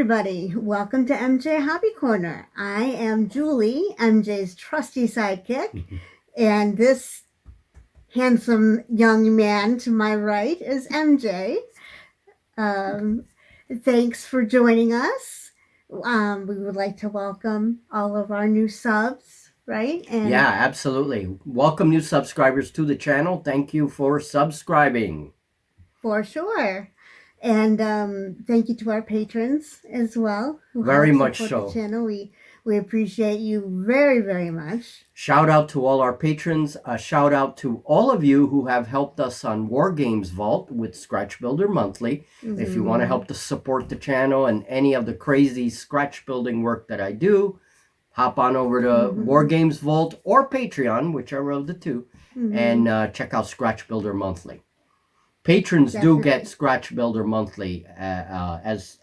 everybody. Welcome to MJ Hobby Corner. I am Julie, MJ's trusty sidekick, and this handsome young man to my right is MJ. Thanks for joining us. We would like to welcome all of our new subs, right? And yeah, absolutely. Welcome new subscribers to the channel. Thank you for subscribing. For sure. And thank you to our patrons as well. Very much so. The channel. We appreciate you very, very much. Shout out to all our patrons. A shout out to all of you who have helped us on Wargames Vault with Scratch Builder Monthly. Mm-hmm. If you want to help to support the channel and any of the crazy scratch building work that I do, hop on over to Wargames Vault or Patreon, whichever of the two, and check out Scratch Builder Monthly. Patrons do get Scratch Builder Monthly as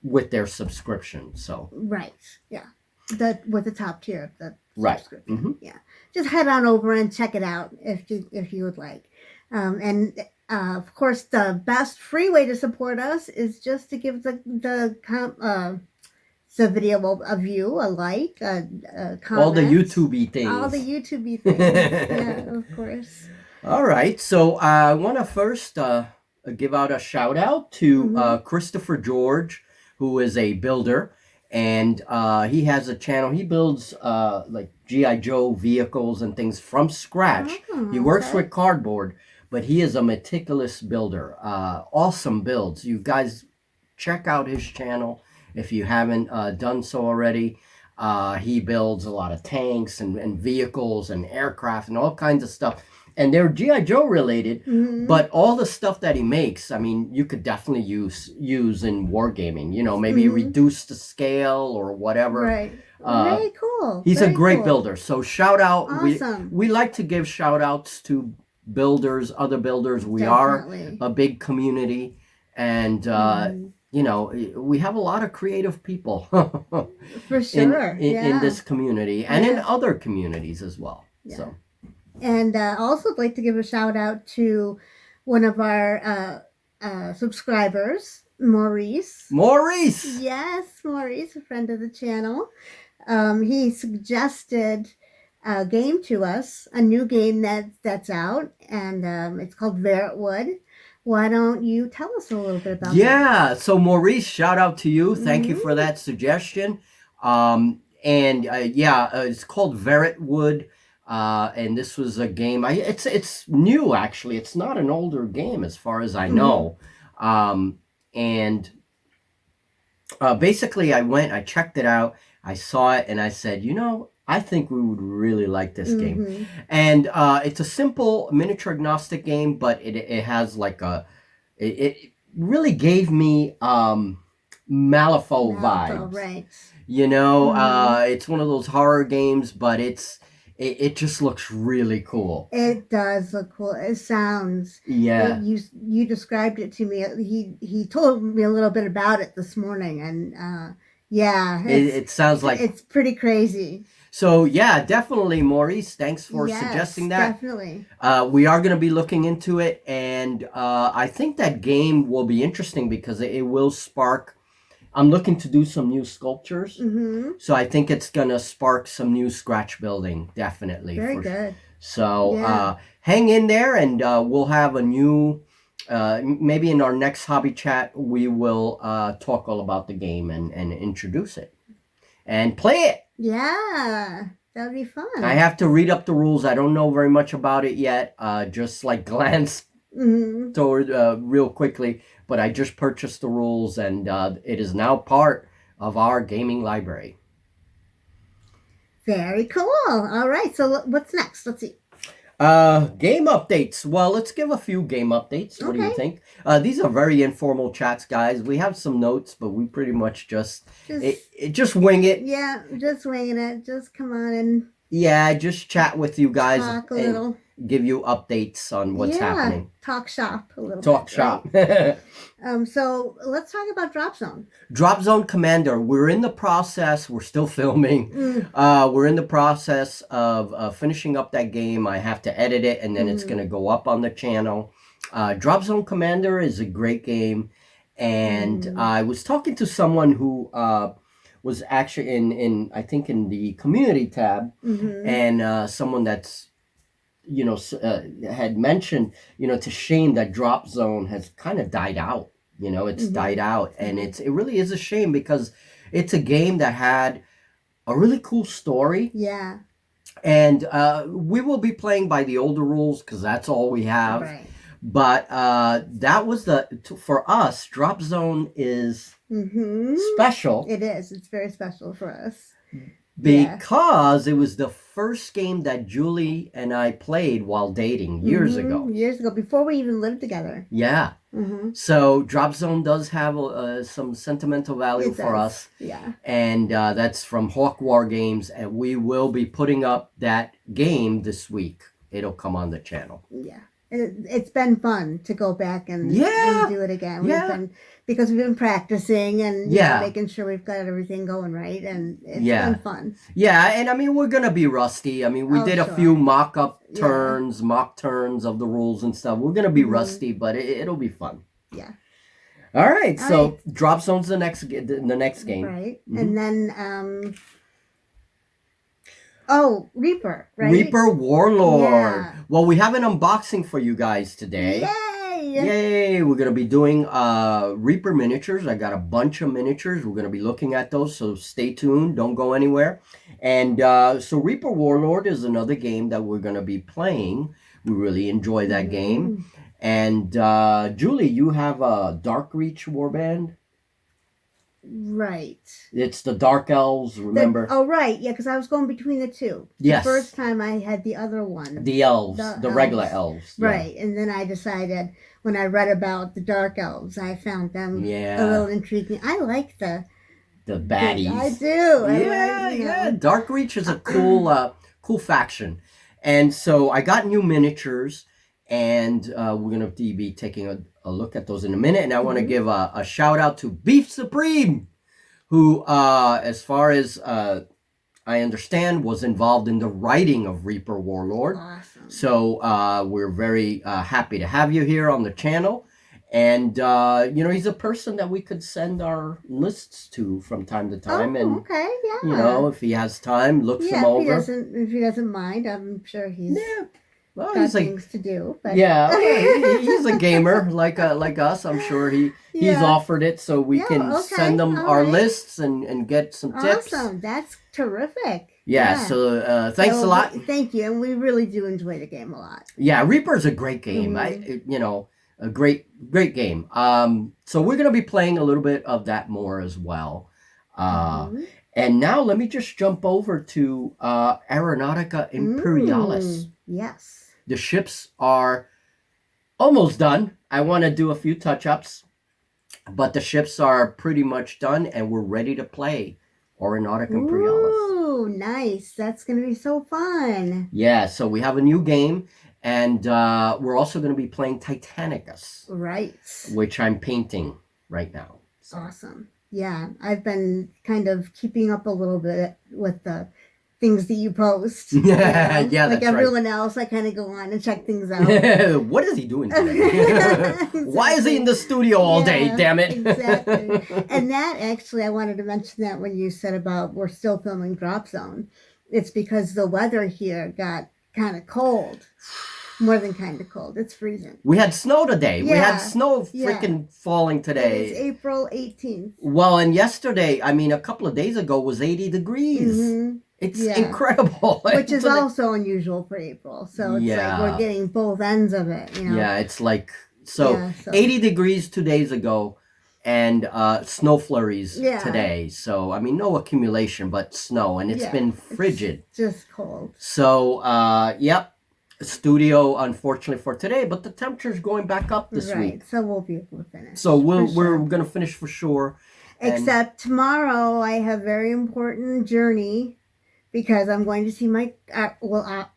with their subscription. So right, yeah, with the top tier of the subscription. Mm-hmm. Yeah, just head on over and check it out if you would like. And of course, the best free way to support us is just to give the video a view, a like, a comment. All the YouTube-y things. All the YouTube-y things. Yeah, of course. All right, so I want to first give out a shout out to Christopher George, who is a builder, and he has a channel. He builds like G.I. Joe vehicles and things from scratch. He works with cardboard, but he is a meticulous builder. Awesome builds. You guys check out his channel if you haven't done so already. He builds a lot of tanks and vehicles and aircraft and all kinds of stuff. And they're G.I. Joe related, but all the stuff that he makes, I mean, you could definitely use in wargaming, you know, maybe reduce the scale or whatever. Right. Very cool. He's a great builder. So shout out. Awesome. We like to give shout outs to builders, other builders. We are a big community, and you know, we have a lot of creative people for sure in this community and in other communities as well. Yeah. So. And also I'd like to give a shout out to one of our subscribers, Maurice. Maurice! Yes, Maurice, a friend of the channel. He suggested a game to us, a new game that's out, and it's called Verrotwood. Why don't you tell us a little bit about that? Yeah, so Maurice, shout out to you. Thank you for that suggestion. It's called Verrotwood. And this was a game. It's new actually. It's not an older game as far as I know. Basically, I checked it out. I saw it, and I said, you know, I think we would really like this game. And it's a simple miniature agnostic game, but it has like it really gave me Malifaux vibes. Right. You know, it's one of those horror games, but it just looks really cool. It does look cool. It sounds. Yeah. You described it to me. He told me a little bit about it this morning, and it sounds like it's pretty crazy. So yeah, definitely, Maurice. Thanks for suggesting that. Definitely. We are going to be looking into it, and I think that game will be interesting because it will spark. I'm looking to do some new sculptures, so I think it's gonna spark some new scratch building. Definitely, very good. So hang in there, and we'll have a new. Maybe in our next hobby chat, we will talk all about the game and introduce it and play it. Yeah, that'd be fun. I have to read up the rules. I don't know very much about it yet. Just like glance toward real quickly. But I just purchased the rules, and it is now part of our gaming library. Very cool. All right. So what's next? Let's see. Game updates. Well, let's give a few game updates. What do you think? These are very informal chats, guys. We have some notes, but we pretty much just wing it. Yeah, just winging it. Just come on and... Yeah, just chat with you guys. Talk a little. Give you updates on what's happening. Talk shop a little Talk bit. Shop. Right? So let's talk about Drop Zone. Drop Zone Commander. We're in the process. We're still filming. We're in the process of finishing up that game. I have to edit it, and then it's going to go up on the channel. Drop Zone Commander is a great game. and I was talking to someone who was actually in I think in the community tab, and someone that's had mentioned, it's a shame that Drop Zone has kind of died out. It's died out, and it really is a shame because it's a game that had a really cool story. Yeah. And we will be playing by the older rules because that's all we have. Right. But that was for us, Drop Zone is special. It is. It's very special for us. Because it was the first game that Julie and I played while dating years ago. Years ago, before we even lived together. Yeah. So Drop Zone does have some sentimental value for us. Yeah. And that's from Hawk War Games, and we will be putting up that game this week. It'll come on the channel. Yeah. It's been fun to go back and do it again. Because we've been practicing and making sure we've got everything going right, and it's been fun. Yeah, and I mean, we're going to be rusty. I mean, we did a few mock turns of the rules and stuff. We're going to be rusty, but it'll be fun. Yeah. All right, so Drop Zone's the next game. Right, and then... Reaper, right? Reaper Warlord. Yeah. Well, we have an unboxing for you guys today. Yay! We're going to be doing Reaper miniatures. I got a bunch of miniatures. We're going to be looking at those, so stay tuned. Don't go anywhere. And so Reaper Warlord is another game that we're going to be playing. We really enjoy that game. And Julie, you have a Dark Reach warband. Right. It's the Dark Elves, remember? Right. Yeah, because I was going between the two. Yes. The first time I had the other one. The elves. The regular elves. Right. And then I decided, when I read about the Dark Elves, I found them a little intriguing. I like the baddies. I do. Yeah. Dark Reach is a cool faction. And so I got new miniatures, and we're going to be taking a look at those in a minute. And I want to give a shout out to Beef Supreme, who, as far as I understand, was involved in the writing of Reaper Warlord. Awesome. So we're very happy to have you here on the channel. And, he's a person that we could send our lists to from time to time. Okay, yeah. If he has time, looks them over. If he doesn't mind, I'm sure he's... Yeah. Well, got things to do, but he's a gamer like us. I'm sure he's offered it, so we can send them our lists and get some tips. Awesome, that's terrific. So thanks a lot. Thank you, and we really do enjoy the game a lot. Yeah, Reaper's a great game. A great game. So we're gonna be playing a little bit of that more as well. And now let me just jump over to Aeronautica Imperialis. Yes. The ships are almost done. I want to do a few touch-ups, but the ships are pretty much done, and we're ready to play Aeronautica Imperialis. Ooh, nice. That's going to be so fun. Yeah, so we have a new game, and we're also going to be playing Titanicus. Right. Which I'm painting right now. So. Awesome. Yeah, I've been kind of keeping up a little bit with the things that you post. Yeah, like everyone else, I kind of go on and check things out. What is he doing today? Exactly. Why is he in the studio all day? Damn it! Exactly. And that actually, I wanted to mention that when you said about we're still filming Drop Zone, it's because the weather here got kind of cold. More than kind of cold. It's freezing. We had snow today. We had snow freaking falling today. It's April 18th. Well, and yesterday, a couple of days ago was 80 degrees. It's incredible. Which is also unusual for April. So it's like we're getting both ends of it. Yeah, it's like, 80 degrees 2 days ago and snow flurries today. So, no accumulation, but snow. And it's been frigid. It's just cold. So, studio, unfortunately, for today, but the temperature's going back up this week. So we'll be able to finish. So we're going to finish for sure. Except tomorrow I have a very important journey because I'm going to see my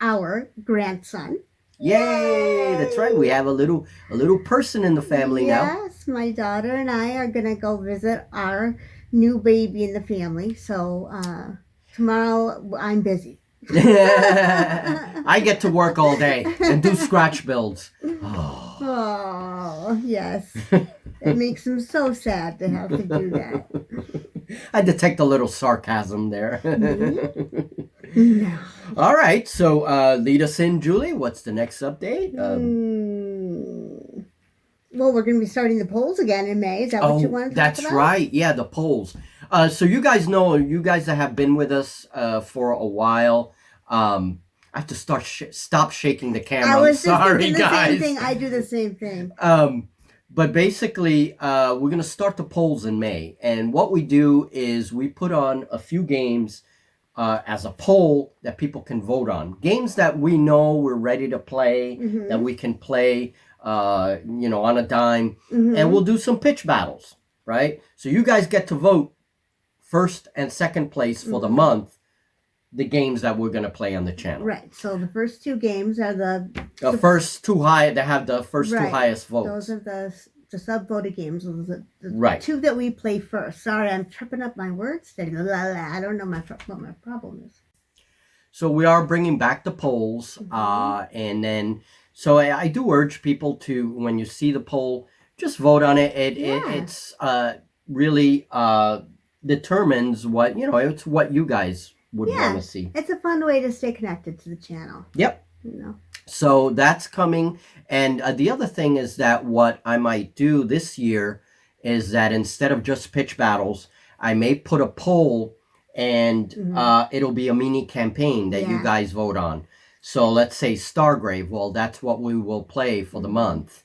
our grandson. Yay! That's right. We have a little person in the family now. Yes, my daughter and I are going to go visit our new baby in the family. So tomorrow I'm busy. I get to work all day and do scratch builds. Oh, yes. It makes him so sad to have to do that. I detect a little sarcasm there. No. All right, so lead us in, Julie. What's the next update? Well, we're going to be starting the polls again in May. Is that what you want to talk about? That's right. Yeah, the polls. So you guys know, you guys that have been with us for a while, I have to stop shaking the camera. I was sorry, just thinking the guys. same thing. I do the same thing. But basically, we're going to start the polls in May. And what we do is we put on a few games as a poll that people can vote on. Games that we know we're ready to play, that we can play, on a dime. And we'll do some pitch battles, right? So you guys get to vote first and second place for the month, the games that we're going to play on the channel. Right. So the first two games are the first two high. They have the first two highest votes. Those are the sub-voted games. Those are the right. two that we play first. Sorry, I'm tripping up my words today. I don't know what my problem is. So we are bringing back the polls, and then so I do urge people to, when you see the poll, just vote on it. It's really determines what it's what you guys would want to see. It's a fun way to stay connected to the channel. Yep. So that's coming. And the other thing is that what I might do this year is that instead of just pitch battles, I may put a poll and it'll be a mini campaign that you guys vote on. So let's say Stargrave. Well, that's what we will play for the month.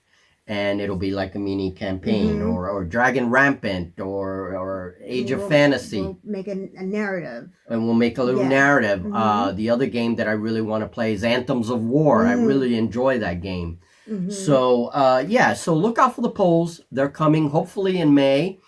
And it'll be like a mini campaign, or Dragon Rampant, or Age of Fantasy. We'll make a narrative. And we'll make a little narrative. The other game that I really want to play is Anthems of War. I really enjoy that game. So, so look out for the polls. They're coming hopefully in May.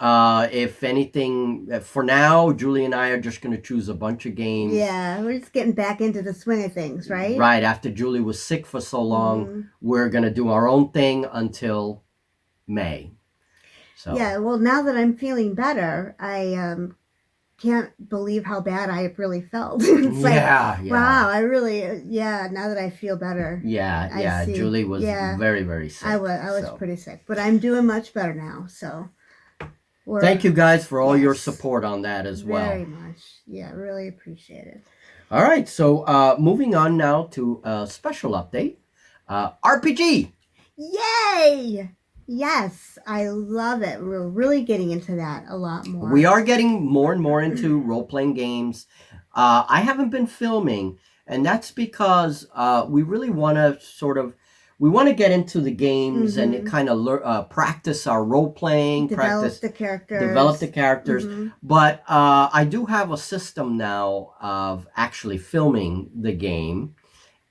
If anything, for now, Julie and I are just going to choose a bunch of games. Yeah, we're just getting back into the swing of things, right? Right. After Julie was sick for so long, we're going to do our own thing until May. So. Yeah, well, now that I'm feeling better, I can't believe how bad I really felt. It's wow, I really, now that I feel better. Yeah, Julie was very, very sick. I was pretty sick, but I'm doing much better now, so. Thank you guys for all your support on that as well. Very much. Yeah, really appreciate it. All right, so moving on now to a special update. RPG! Yay! Yes, I love it. We're really getting into that a lot more. We are getting more and more into role-playing games. I haven't been filming, and that's because we really want to we want to get into the games and kind of practice our role-playing. Develop the characters. But I do have a system now of actually filming the game.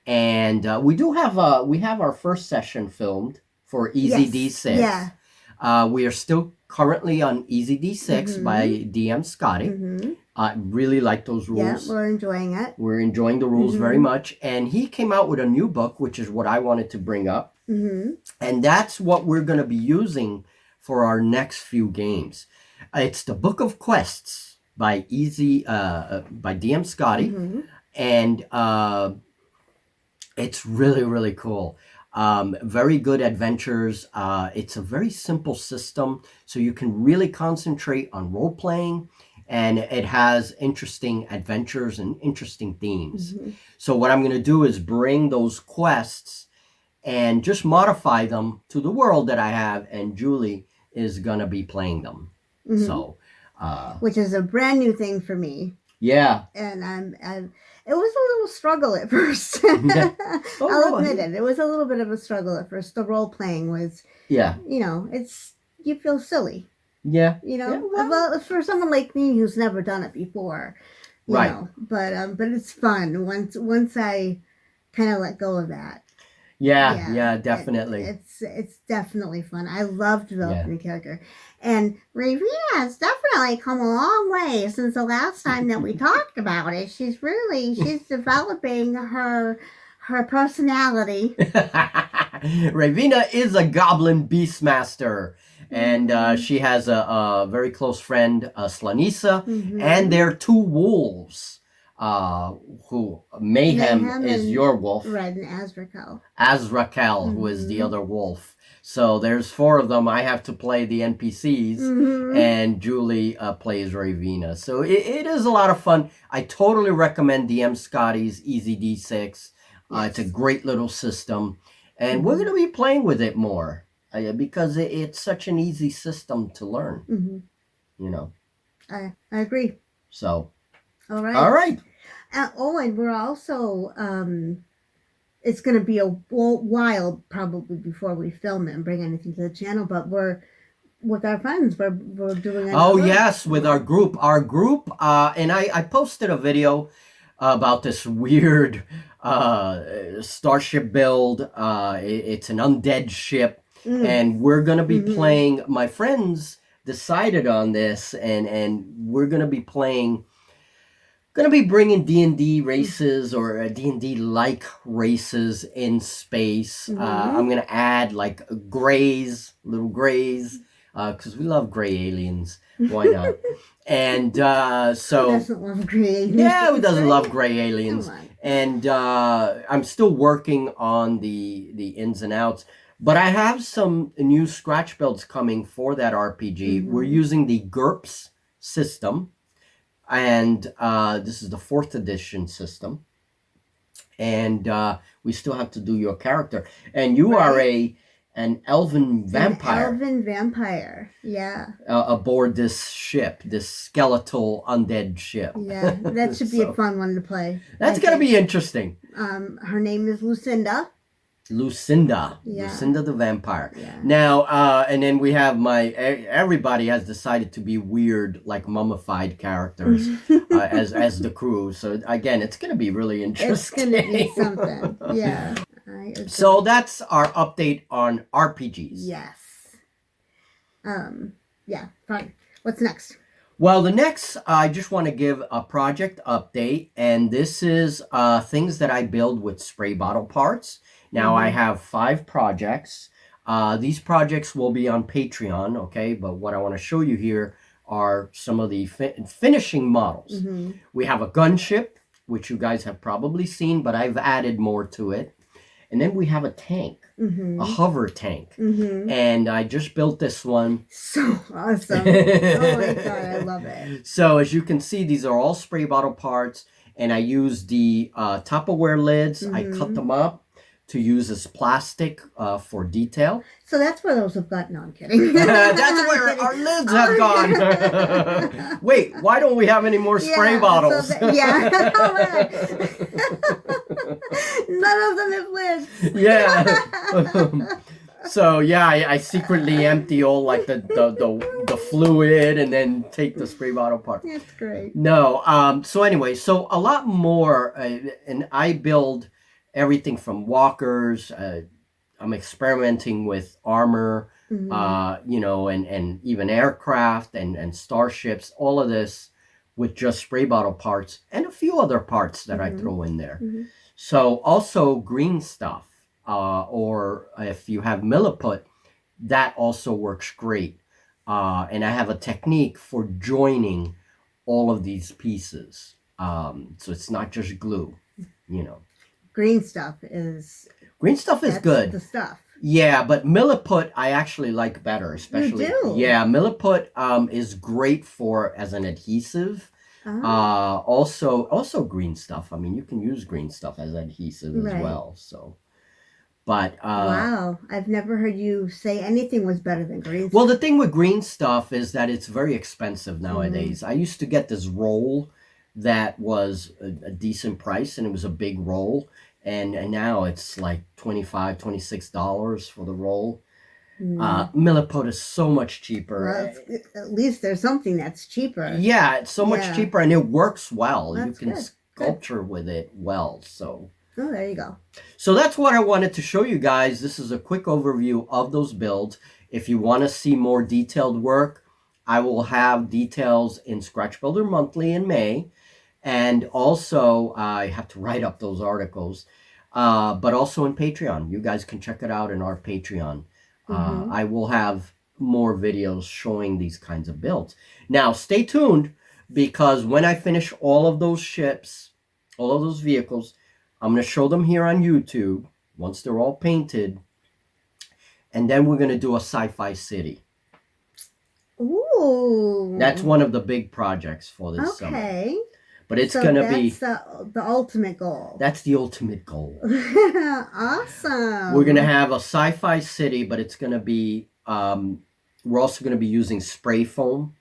And we have our first session filmed for Easy D6. Yeah. We are still currently on Easy D6 by DM Scotty. I really like those rules. Yeah, we're enjoying it. We're enjoying the rules very much. And he came out with a new book, which is what I wanted to bring up. And that's what we're going to be using for our next few games. It's the Book of Quests by by DM Scotty. And it's really, really cool. Very good adventures. It's a very simple system, so you can really concentrate on role-playing. And it has interesting adventures and interesting themes. So what I'm going to do is bring those quests and just modify them to the world that I have, and Julie is going to be playing them. So, which is a brand new thing for me. Yeah. And it was a little struggle at first. I'll admit it. It was a little bit of a struggle at first. The role-playing was, you feel silly. Yeah. Well, for someone like me who's never done it before, you know, but it's fun once I kind of let go of that. Yeah, definitely. It's definitely fun. I love developing the character, and Ravina has definitely come a long way since the last time that we talked about it. She's developing her personality. Ravina is a goblin beastmaster. And she has a very close friend, Slanisa, and their two wolves. who Mayhem is your wolf. Right, and Azrael. Azrael, who is the other wolf. So there's 4 of them. I have to play the NPCs, and Julie plays Ravina. So it is a lot of fun. I totally recommend DM Scotty's Easy D6. Yes. It's a great little system, and we're going to be playing with it more because it's such an easy system to learn. You know. I agree. So. All right. All right. And we're also, it's going to be a while probably before we film it and bring anything to the channel, but we're with our friends. We're doing it. Oh, yes, with our group. And I posted a video about this weird starship build. It's an undead ship, and we're going to be playing. My friends decided on this, and we're going to be playing. Going to be bringing D&D races or D&D like races in space. I'm going to add like little grays, because we love gray aliens. Why not? And so... Who doesn't love gray aliens? Yeah, who doesn't love gray aliens? And I'm still working on the ins and outs. But I have some new scratch builds coming for that RPG. We're using the GURPS system. And this is the 4th edition system. And we still have to do your character. And you are an elven vampire. An elven vampire, yeah. Aboard this ship, this skeletal undead ship. Yeah, that should be a fun one to play. That's going to be interesting. Her name is Lucinda. Lucinda the vampire. Yeah. Now, and then we have everybody has decided to be weird, like mummified characters as the crew. So again, it's going to be really interesting. It's going to be something. Yeah. So that's our update on RPGs. Yes. Yeah, fine. What's next? Well, the next, I just want to give a project update, and this is things that I build with spray bottle parts. Now, I have 5 projects. These projects will be on Patreon, okay? But what I want to show you here are some of the finishing models. We have a gunship, which you guys have probably seen, but I've added more to it. And then we have a tank, a hover tank. And I just built this one. So awesome. Oh my God, I love it. So as you can see, these are all spray bottle parts. And I use the Tupperware lids. I cut them up to use as plastic for detail. So that's where those have gotten. No, I'm kidding. That's where our lids have gone. Wait, why don't we have any more spray bottles? So none of them have lids. Yeah. So yeah, I secretly empty all like the fluid and then take the spray bottle part. That's great. No. So anyway, so a lot more, and I build everything from walkers. I'm experimenting with armor, and even aircraft and starships. All of this with just spray bottle parts and a few other parts that I throw in there. So also green stuff, or if you have milliput, that also works great. And I have a technique for joining all of these pieces. So it's not just glue, Green stuff is good. The stuff. Yeah, but milliput I actually like better, especially. You do? Yeah, milliput is great for as an adhesive. Also green stuff. I mean, you can use green stuff as adhesive as well. So, but wow, I've never heard you say anything was better than green stuff. Well, the thing with green stuff is that it's very expensive nowadays. I used to get this roll that was a decent price, and it was a big roll. And now it's like $25, $26 for the roll. Milliput is so much cheaper. Well, at least there's something that's cheaper. Yeah, it's so much cheaper, and it works well. That's you can sculpture with it well. So. Oh, there you go. So that's what I wanted to show you guys. This is a quick overview of those builds. If you want to see more detailed work, I will have details in Scratch Builder Monthly in May. And also, I have to write up those articles, but also in Patreon. You guys can check it out in our Patreon. I will have more videos showing these kinds of builds. Now, stay tuned, because when I finish all of those ships, all of those vehicles. I'm going to show them here on YouTube once they're all painted. And then we're going to do a sci-fi city. Ooh. That's one of the big projects for this summer. Okay. But it's going to be... That's the ultimate goal. That's the ultimate goal. Awesome. We're going to have a sci-fi city, but it's going to be... we're also going to be using spray foam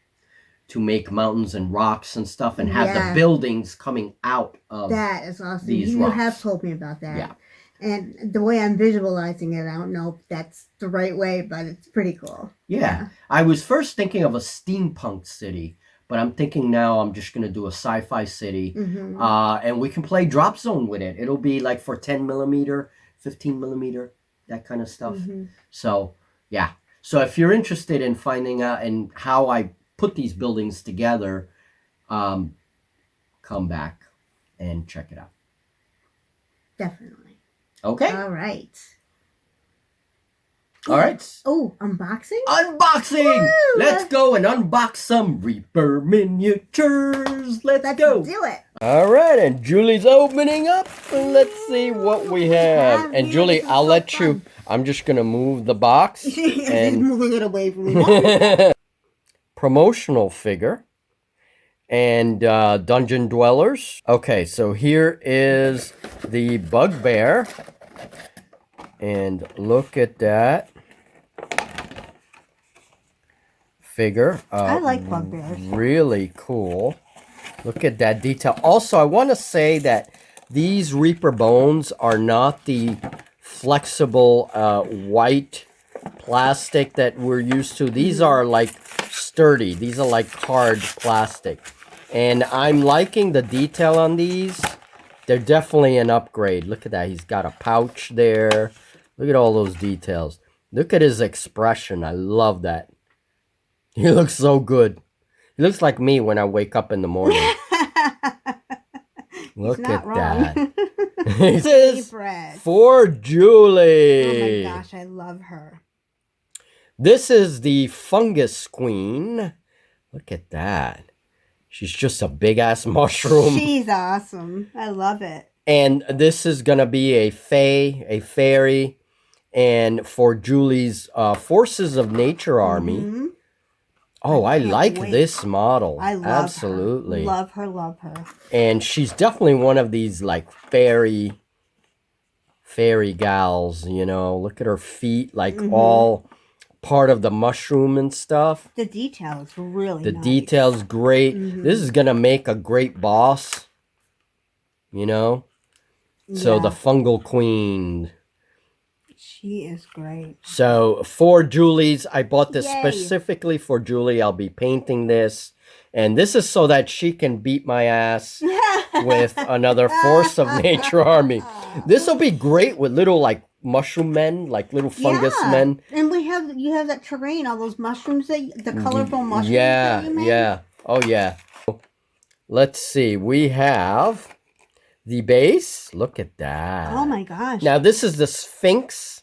to make mountains and rocks and stuff and have the buildings coming out of that is awesome. These you rocks. have told me about that. Yeah. And the way I'm visualizing it, I don't know if that's the right way, but it's pretty cool. Yeah. I was first thinking of a steampunk city, but I'm thinking now I'm just going to do a sci-fi city. Mm-hmm. And we can play drop zone with it. It'll be like for 10 millimeter, 15 millimeter, that kind of stuff. Mm-hmm. So, yeah. So if you're interested in finding out and how I put these buildings together, come back and check it out. Definitely. Okay. All right. All right. Oh, unboxing? Unboxing! Woo! Let's go and unbox some Reaper miniatures. Let's go. Do it. All right, and Julie's opening up. Let's see what we have. And Julie, I'll let you. I'm just going to move the box. And moving it away from me. Promotional figure. And Dungeon Dwellers. Okay, so here is the Bugbear. And look at that figure. I like bugbears. Really cool. Look at that detail. Also, I want to say that these Reaper bones are not the flexible white plastic that we're used to. These are like sturdy. These are like hard plastic. And I'm liking the detail on these. They're definitely an upgrade. Look at that. He's got a pouch there. Look at all those details. Look at his expression. I love that. He looks so good. He looks like me when I wake up in the morning. Look at that. This is for Julie. Oh my gosh, I love her. This is the Fungus Queen. Look at that. She's just a big-ass mushroom. She's awesome. I love it. And this is going to be a fairy. And for Julie's Forces of Nature Army. Mm-hmm. Oh, I like this model. I love Absolutely. her. Love her. And she's definitely one of these like fairy gals, you know. Look at her feet, like all part of the mushroom and stuff. The detail is really The nice. detail's great. This is going to make a great boss, you know. So the Fungal Queen. She is great. So for Julie's, I bought this specifically for Julie. I'll be painting this. And this is so that she can beat my ass with another Force of Nature army. This will be great with little like mushroom men, like little fungus men. And you have that terrain, all those mushrooms, the colorful mushrooms that you made. Yeah. Oh, yeah. Let's see. We have the base. Look at that. Oh, my gosh. Now, this is the Sphinx.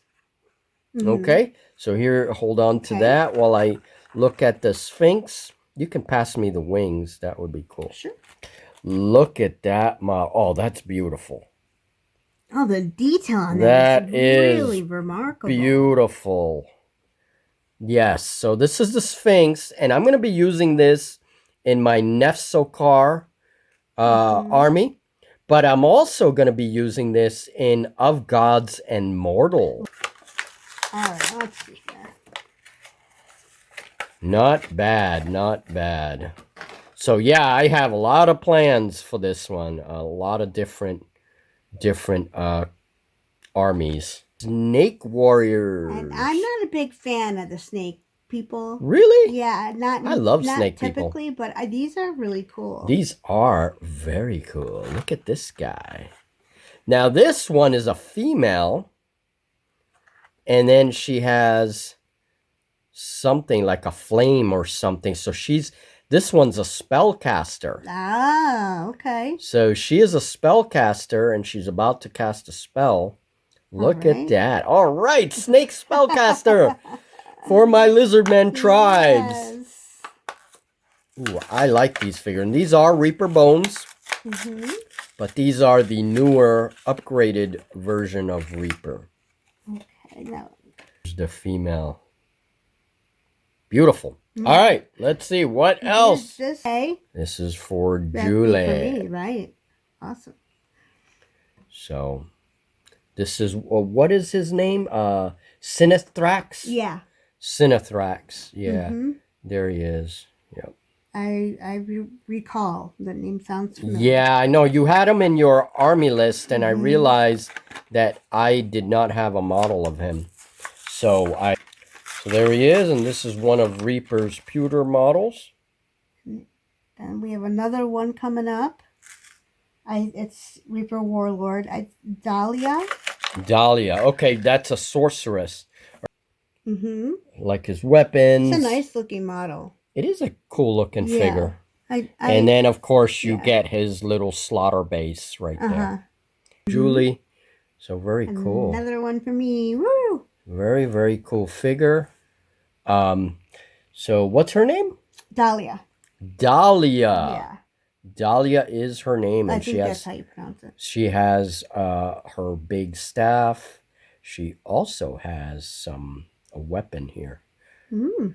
Okay, so here, hold on to that while I look at the Sphinx. You can pass me the wings. That would be cool. Sure. Look at that. Oh, that's beautiful. Oh, the detail on that is really remarkable. Beautiful. Yes, so this is the Sphinx, and I'm going to be using this in my Nefsokar army, but I'm also going to be using this in Of Gods and Mortals. All right, let's see here. Not bad, not bad. So yeah, I have a lot of plans for this one. A lot of different armies. Snake warriors. And I'm not a big fan of the snake people. Really? Yeah, I love snake people. Typically, but these are really cool. These are very cool. Look at this guy. Now this one is a female. And then she has something like a flame or something. So this one's a spellcaster. Ah, okay. So she is a spellcaster and she's about to cast a spell. Look at that. All right, snake spellcaster for my lizardmen tribes. Yes. Ooh, I like these figures. And these are Reaper bones. But these are the newer, upgraded version of Reaper. Okay, now. Here's the female. Beautiful. All right, let's see what else. This is for Julie. For me, right? Awesome. So, this is what is his name? Sinithrax. Yeah. Sinithrax. Yeah, there he is. Yep. I recall the name sounds familiar. Yeah, I know you had him in your army list, and I realized that I did not have a model of him. So there he is, and this is one of Reaper's pewter models. And we have another one coming up. It's Reaper Warlord. Dahlia. Dahlia. Okay, that's a sorceress. Like his weapons. It's a nice looking model. It is a cool looking figure. And then, of course, you get his little slaughter base right there. Julie. So very cool. Another one for me. Woo! Very, very cool figure. So what's her name? Dahlia. Dahlia. Yeah. Dahlia is her name. And I think that's how you pronounce it. She has her big staff. She also has a weapon here.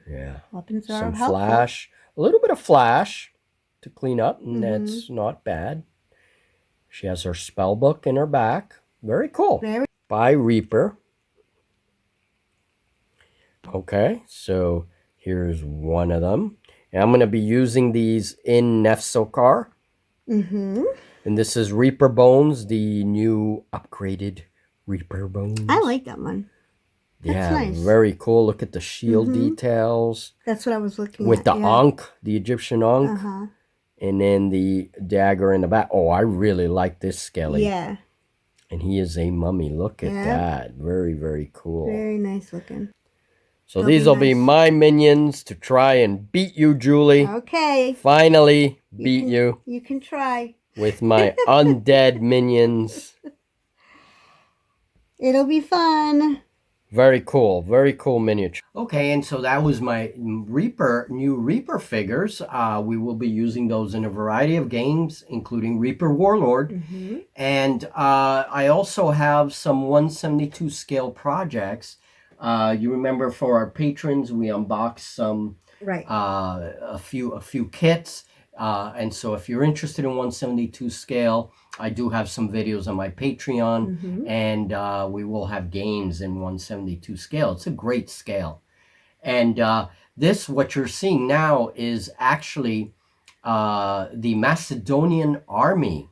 Yeah. Weapons are some helpful. Flash. A little bit of flash to clean up, and that's not bad. She has her spell book in her back. Very cool. By Reaper. Okay, so here's one of them. And I'm going to be using these in Nefsokar. And this is Reaper Bones, the new upgraded Reaper Bones. I like that one. That's nice. Very cool. Look at the shield details. That's what I was looking with at. With the Ankh, the Egyptian Ankh. And then the dagger in the back. Oh, I really like this Skelly. Yeah. And he is a mummy. Look at that. Very, very cool. Very nice looking. So these will be my minions to try and beat you, Julie. Okay. Finally beat you. You can try. With my undead minions. It'll be fun. Very cool miniature. Okay, and so that was my new Reaper figures. We will be using those in a variety of games, including Reaper Warlord. And I also have some 172 scale projects. You remember for our patrons, we unboxed some a few kits. And so if you're interested in 172 scale, I do have some videos on my Patreon, and we will have games in 172 scale. It's a great scale. And what you're seeing now is actually the Macedonian army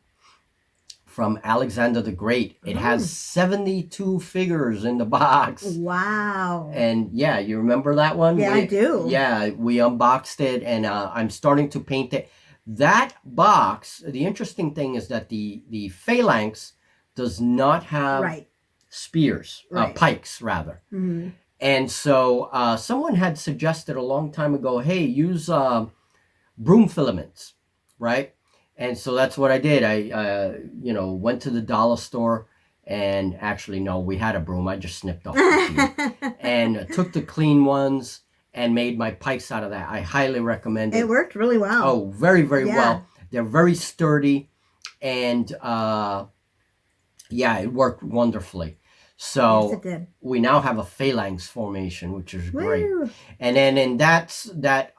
from Alexander the Great. It has 72 figures in the box. Wow. And yeah, you remember that one? Yeah, I do. Yeah, we unboxed it, and I'm starting to paint it. That box, the interesting thing is that the phalanx does not have spears, pikes rather. And so someone had suggested a long time ago, hey, use broom filaments, right? And so that's what I did. I went to the dollar store, and actually, no, we had a broom. I just snipped off the few and took the clean ones and made my pikes out of that. I highly recommend it. It worked really well. Oh, very, very well. They're very sturdy, and it worked wonderfully. So yes, it did. We now have a phalanx formation, which is great. Woo. And then in that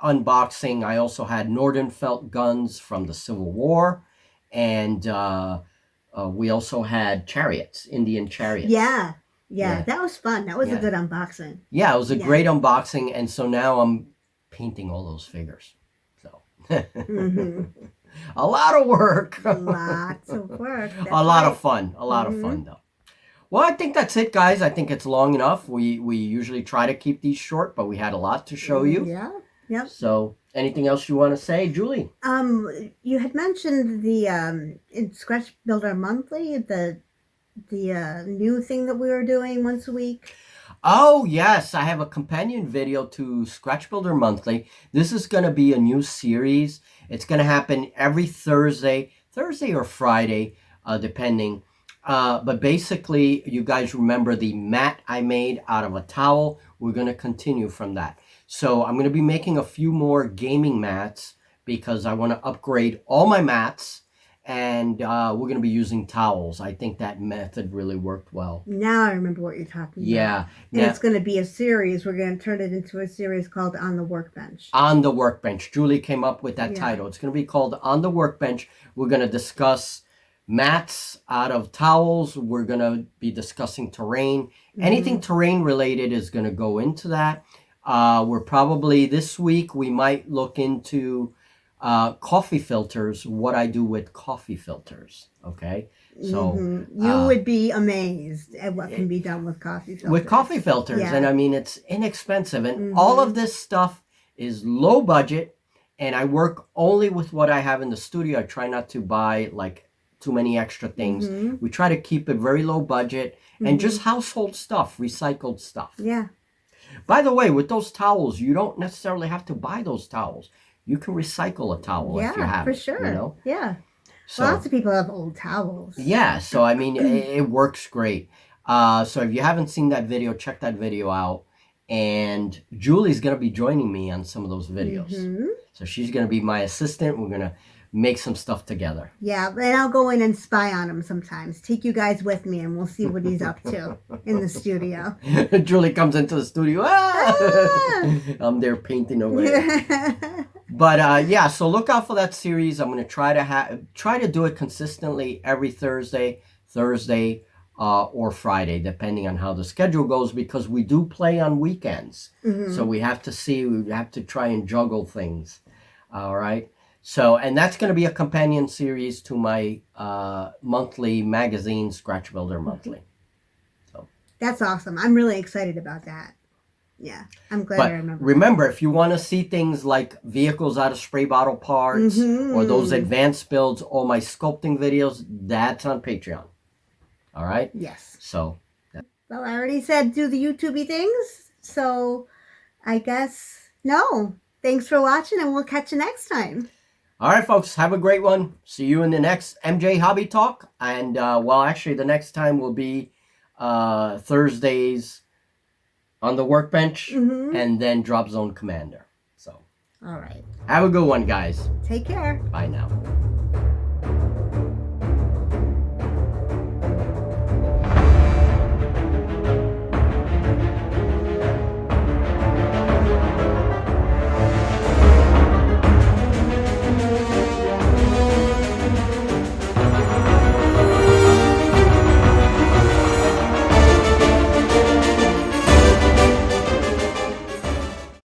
unboxing, I also had Nordenfelt guns from the Civil War, and we also had chariots, Indian chariots. Yeah, that was fun. That was a good unboxing. Yeah, it was a great unboxing, and so now I'm painting all those figures. So a lot of work. Lots of work. A lot of fun. A lot of fun, though. Well, I think that's it, guys. I think it's long enough. We usually try to keep these short, but we had a lot to show you. Yeah. Yep. So, anything else you want to say, Julie? You had mentioned the in Scratch Builder Monthly, the new thing that we were doing once a week. Oh, yes. I have a companion video to Scratch Builder Monthly. This is going to be a new series. It's going to happen every Thursday or Friday, depending. But basically, you guys remember the mat I made out of a towel. We're going to continue from that. So I'm going to be making a few more gaming mats because I want to upgrade all my mats. and we're going to be using towels. I think that method really worked well. Now I remember what you're talking about. Yeah. And Now, it's going to be a series. We're going to turn it into a series called On the Workbench. On the Workbench. Julie came up with that Yeah. title. It's going to be called On the Workbench. We're going to discuss mats out of towels. We're going to be discussing terrain. Anything terrain related is going to go into that. We're probably this week, we might look into coffee filters, what I do with coffee filters. Okay. So you would be amazed at what can be done with coffee filters. With coffee filters. Yeah. And I mean, it's inexpensive. And all of this stuff is low budget. And I work only with what I have in the studio. I try not to buy like too many extra things. We try to keep it very low budget and just household stuff, recycled stuff. Yeah. By the way, with those towels, you don't necessarily have to buy those towels. You can recycle a towel if you have for it, sure. you know? Yeah. So, Lots of people have old towels. yeah, so I mean, it works great. So if you haven't seen that video, check that video out. And Julie's going to be joining me on some of those videos. So she's going to be my assistant. We're going to make some stuff together. Yeah, and I'll go in and spy on him sometimes. Take you guys with me and we'll see what he's up to in the studio. Julie comes into the studio. Ah! I'm there painting away. But yeah, so look out for that series. I'm going to try to do it consistently every Thursday, or Friday, depending on how the schedule goes, because we do play on weekends. So we have to try and juggle things. All right. So, and that's going to be a companion series to my monthly magazine, Scratch Builder Monthly. So that's awesome. I'm really excited about that. Yeah, I'm glad I remember. Remember, if you want to see things like vehicles out of spray bottle parts or those advanced builds, all my sculpting videos, that's on Patreon. All right? Yes. So. Well, I already said do the YouTubey things, so I guess no. Thanks for watching, and we'll catch you next time. All right, folks, have a great one. See you in the next MJ Hobby Talk. And, well, actually, the next time will be Thursdays on the Workbench and then Drop Zone Commander. So, all right. Have a good one, guys. Take care. Bye now.